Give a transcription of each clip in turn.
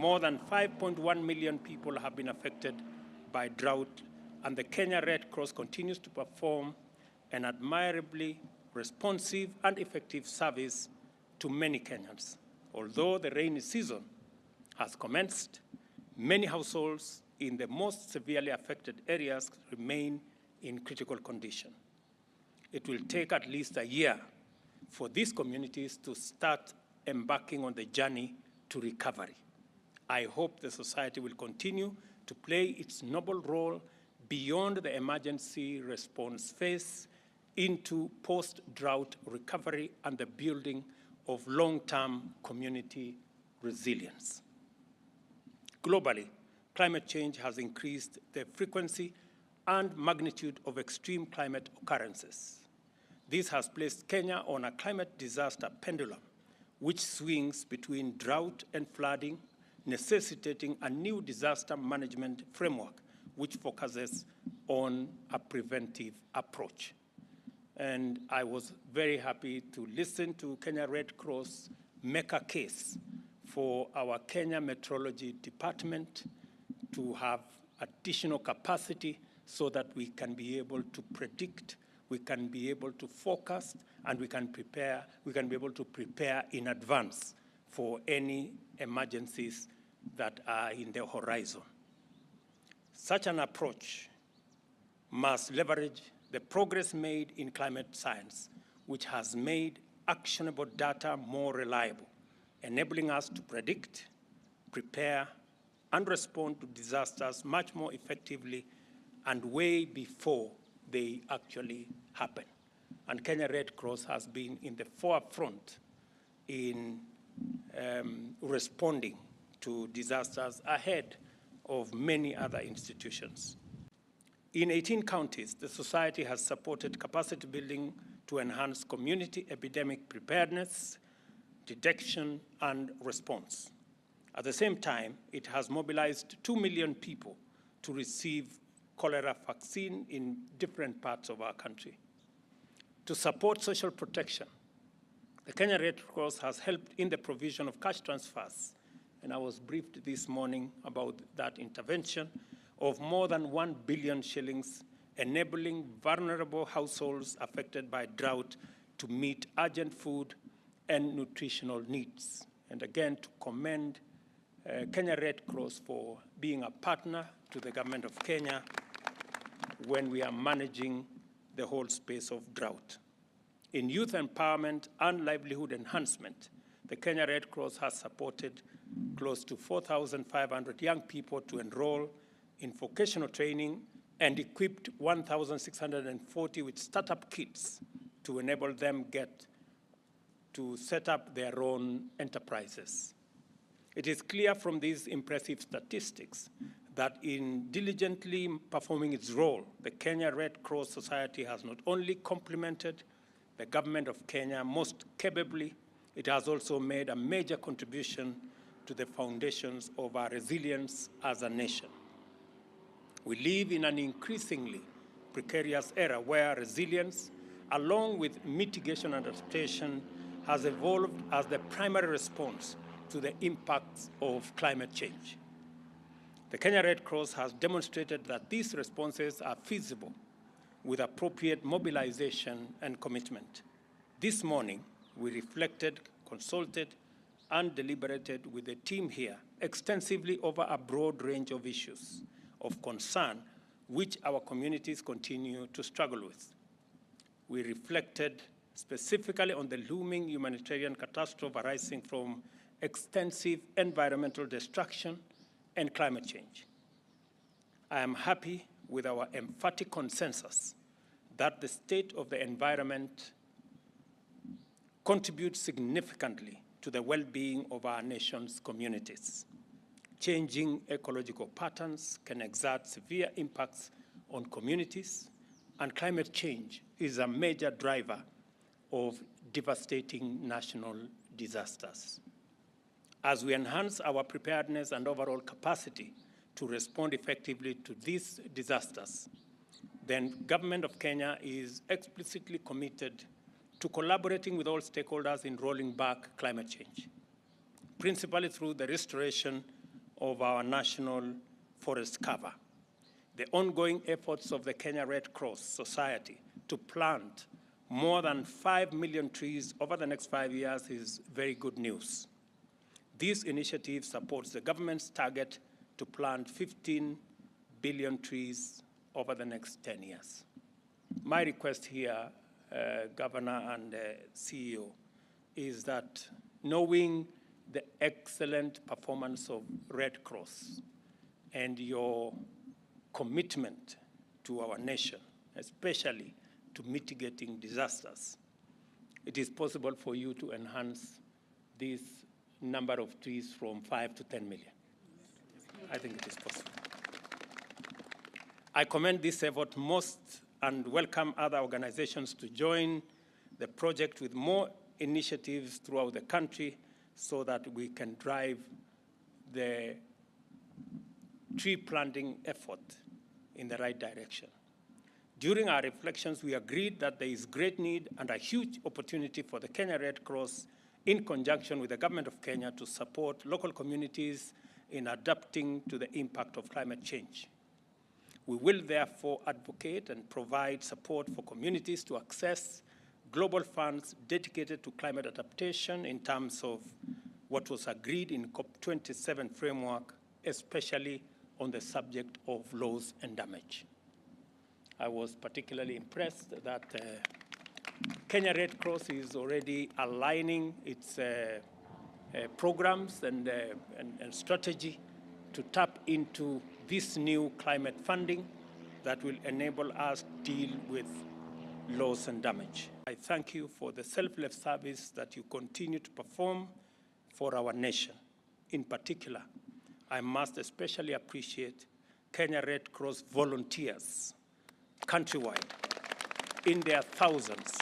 more than 5.1 million people have been affected by drought, and the Kenya Red Cross continues to perform an admirably responsive and effective service to many Kenyans. Although the rainy season has commenced, many households in the most severely affected areas remain in critical condition. It will take at least a year for these communities to start embarking on the journey to recovery. I hope the society will continue to play its noble role beyond the emergency response phase into post-drought recovery and the building of long-term community resilience. Globally, climate change has increased the frequency and magnitude of extreme climate occurrences. This has placed Kenya on a climate disaster pendulum, which swings between drought and flooding, necessitating a new disaster management framework which focuses on a preventive approach. And I was very happy to listen to Kenya Red Cross make a case for our Kenya Meteorology Department to have additional capacity so that we can be able to predict, we can be able to forecast, and we can be able to prepare in advance for any emergencies that are in the horizon. Such an approach must leverage the progress made in climate science, which has made actionable data more reliable, enabling us to predict, prepare, and respond to disasters much more effectively and way before they actually happen. And Kenya Red Cross has been in the forefront in responding to disasters ahead of many other institutions. In 18 counties, the society has supported capacity building to enhance community epidemic preparedness, detection, and response. At the same time, it has mobilized 2 million people to receive cholera vaccine in different parts of our country. To support social protection, the Kenya Red Cross has helped in the provision of cash transfers, and I was briefed this morning about that intervention, of more than 1 billion shillings, enabling vulnerable households affected by drought to meet urgent food and nutritional needs. And again, to commend Kenya Red Cross for being a partner to the government of Kenya when we are managing the whole space of drought. In youth empowerment and livelihood enhancement, the Kenya Red Cross has supported close to 4,500 young people to enroll in vocational training and equipped 1,640 with startup kits to enable them to set up their own enterprises. It is clear from these impressive statistics that in diligently performing its role, the Kenya Red Cross Society has not only complemented the government of Kenya most capably, it has also made a major contribution to the foundations of our resilience as a nation. We live in an increasingly precarious era where resilience, along with mitigation and adaptation, has evolved as the primary response to the impacts of climate change. The Kenya Red Cross has demonstrated that these responses are feasible with appropriate mobilization and commitment. This morning, we reflected, consulted, and deliberated with the team here extensively over a broad range of issues of concern which our communities continue to struggle with. We reflected specifically on the looming humanitarian catastrophe arising from extensive environmental destruction and climate change. I am happy with our emphatic consensus that the state of the environment contributes significantly to the well-being of our nation's communities. Changing ecological patterns can exert severe impacts on communities, and climate change is a major driver of devastating national disasters. As we enhance our preparedness and overall capacity to respond effectively to these disasters, the government of Kenya is explicitly committed to collaborating with all stakeholders in rolling back climate change, principally through the restoration of our national forest cover. The ongoing efforts of the Kenya Red Cross Society to plant more than 5 million trees over the next 5 years is very good news. This initiative supports the government's target to plant 15 billion trees over the next 10 years. My request here, Governor and CEO, is that knowing the excellent performance of Red Cross and your commitment to our nation, especially to mitigating disasters, it is possible for you to enhance this number of trees from 5 to 10 million. I think it is possible. I commend this effort most and welcome other organizations to join the project with more initiatives throughout the country so that we can drive the tree planting effort in the right direction. During our reflections, we agreed that there is great need and a huge opportunity for the Kenya Red Cross in conjunction with the government of Kenya to support local communities in adapting to the impact of climate change. We will therefore advocate and provide support for communities to access global funds dedicated to climate adaptation in terms of what was agreed in COP27 framework, especially on the subject of loss and damage. I was particularly impressed that Kenya Red Cross is already aligning its programs and strategy to tap into this new climate funding that will enable us to deal with loss and damage. I thank you for the selfless service that you continue to perform for our nation. In particular, I must especially appreciate Kenya Red Cross volunteers countrywide in their thousands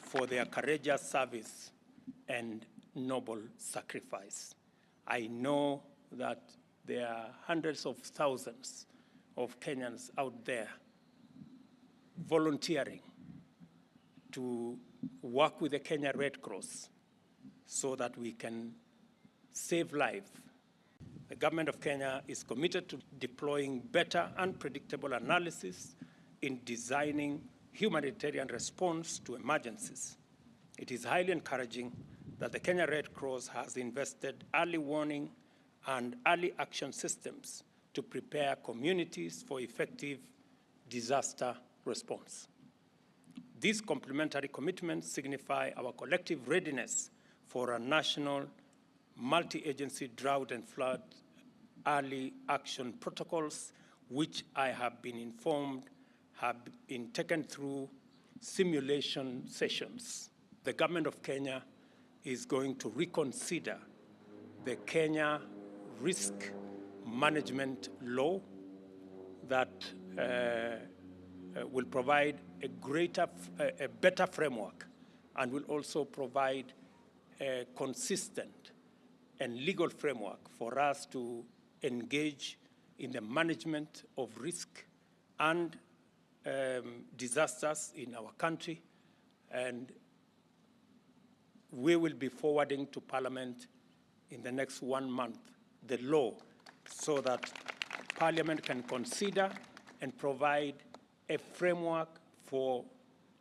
for their courageous service and noble sacrifice. I know that there are hundreds of thousands of Kenyans out there volunteering to work with the Kenya Red Cross so that we can save lives. The government of Kenya is committed to deploying better and predictable analysis in designing humanitarian response to emergencies. It is highly encouraging that the Kenya Red Cross has invested early warning and early action systems to prepare communities for effective disaster response. These complementary commitments signify our collective readiness for a national multi-agency drought and flood early action protocols, which I have been informed have been taken through simulation sessions. The government of Kenya is going to reconsider the Kenya Risk Management Law that will provide a better framework and will also provide a consistent and legal framework for us to engage in the management of risk and disasters in our country. And we will be forwarding to Parliament in the next 1 month the law so that Parliament can consider and provide a framework for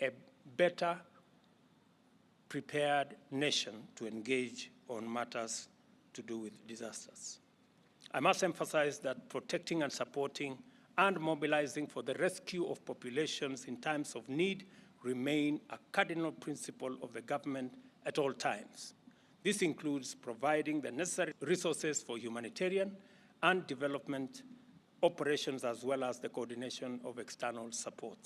a better prepared nation to engage on matters to do with disasters. I must emphasize that protecting and supporting and mobilizing for the rescue of populations in times of need remain a cardinal principle of the government at all times. This includes providing the necessary resources for humanitarian and development operations, as well as the coordination of external support.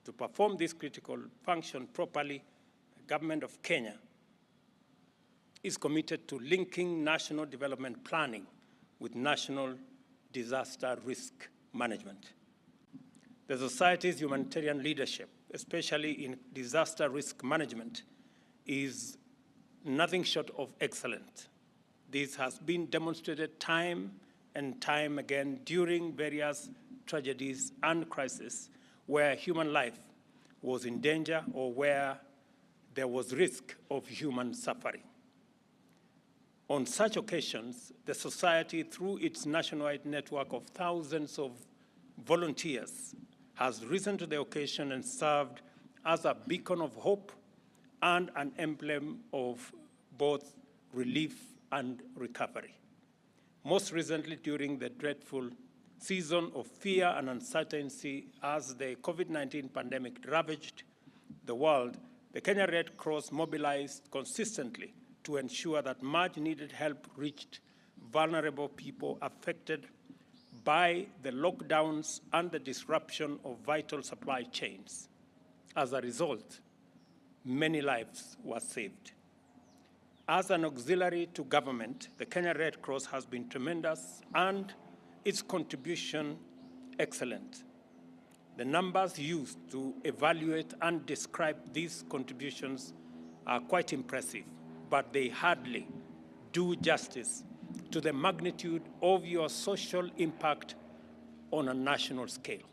To perform this critical function properly, the government of Kenya is committed to linking national development planning with national disaster risk management. The Society's humanitarian leadership, especially in disaster risk management, is nothing short of excellent. This has been demonstrated time and time again during various tragedies and crises where human life was in danger or where there was risk of human suffering. On such occasions, the Society, through its nationwide network of thousands of volunteers, has risen to the occasion and served as a beacon of hope and an emblem of both relief and recovery. Most recently, during the dreadful season of fear and uncertainty as the COVID-19 pandemic ravaged the world, the Kenya Red Cross mobilized consistently to ensure that much-needed help reached vulnerable people affected by the lockdowns and the disruption of vital supply chains. As a result, many lives were saved. As an auxiliary to government, the Kenya Red Cross has been tremendous and its contribution excellent. The numbers used to evaluate and describe these contributions are quite impressive, but they hardly do justice to the magnitude of your social impact on a national scale.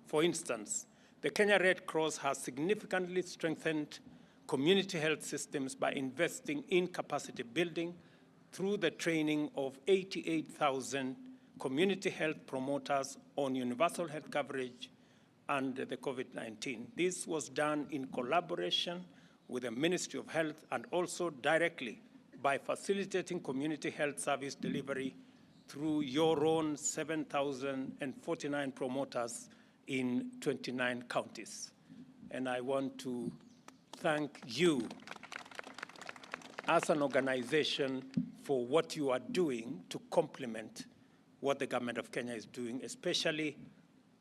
For instance, the Kenya Red Cross has significantly strengthened community health systems by investing in capacity building through the training of 88,000 community health promoters on universal health coverage and the COVID-19. This was done in collaboration with the Ministry of Health and also directly by facilitating community health service delivery through your own 7,049 promoters in 29 counties. And I want to thank you as an organization for what you are doing to complement what the government of Kenya is doing, especially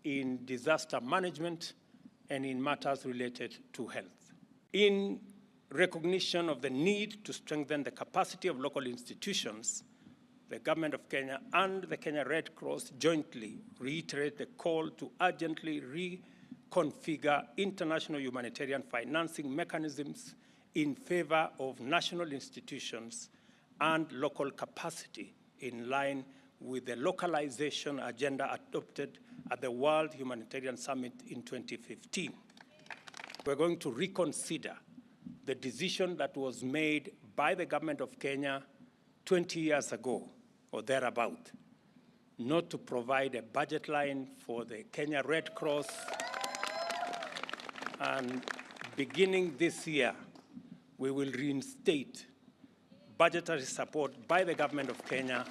in disaster management and in matters related to health. In recognition of the need to strengthen the capacity of local institutions, the government of Kenya and the Kenya Red Cross jointly reiterate the call to urgently reconfigure international humanitarian financing mechanisms in favor of national institutions and local capacity in line with the localization agenda adopted at the World Humanitarian Summit in 2015. We're going to reconsider the decision that was made by the government of Kenya 20 years ago or thereabout, not to provide a budget line for the Kenya Red Cross. And beginning this year, we will reinstate budgetary support by the government of Kenya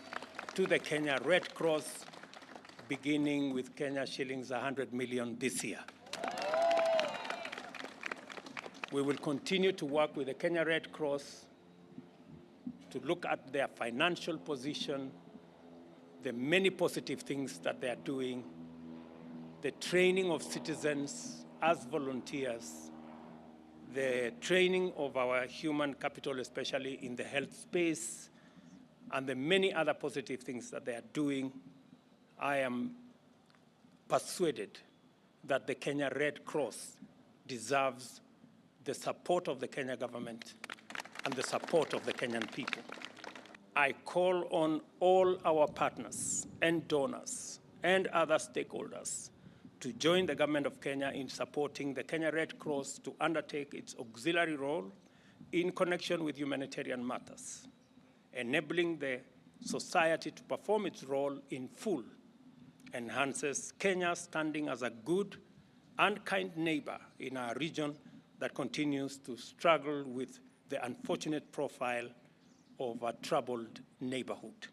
to the Kenya Red Cross, beginning with Kenya shillings 100 million this year. We will continue to work with the Kenya Red Cross to look at their financial position, the many positive things that they are doing, the training of citizens as volunteers, the training of our human capital, especially in the health space, and the many other positive things that they are doing. I am persuaded that the Kenya Red Cross deserves the support of the Kenya government and the support of the Kenyan people. I call on all our partners and donors and other stakeholders to join the government of Kenya in supporting the Kenya Red Cross to undertake its auxiliary role in connection with humanitarian matters. Enabling the society to perform its role in full enhances Kenya's standing as a good and kind neighbor in our region that continues to struggle with the unfortunate profile of a troubled neighborhood.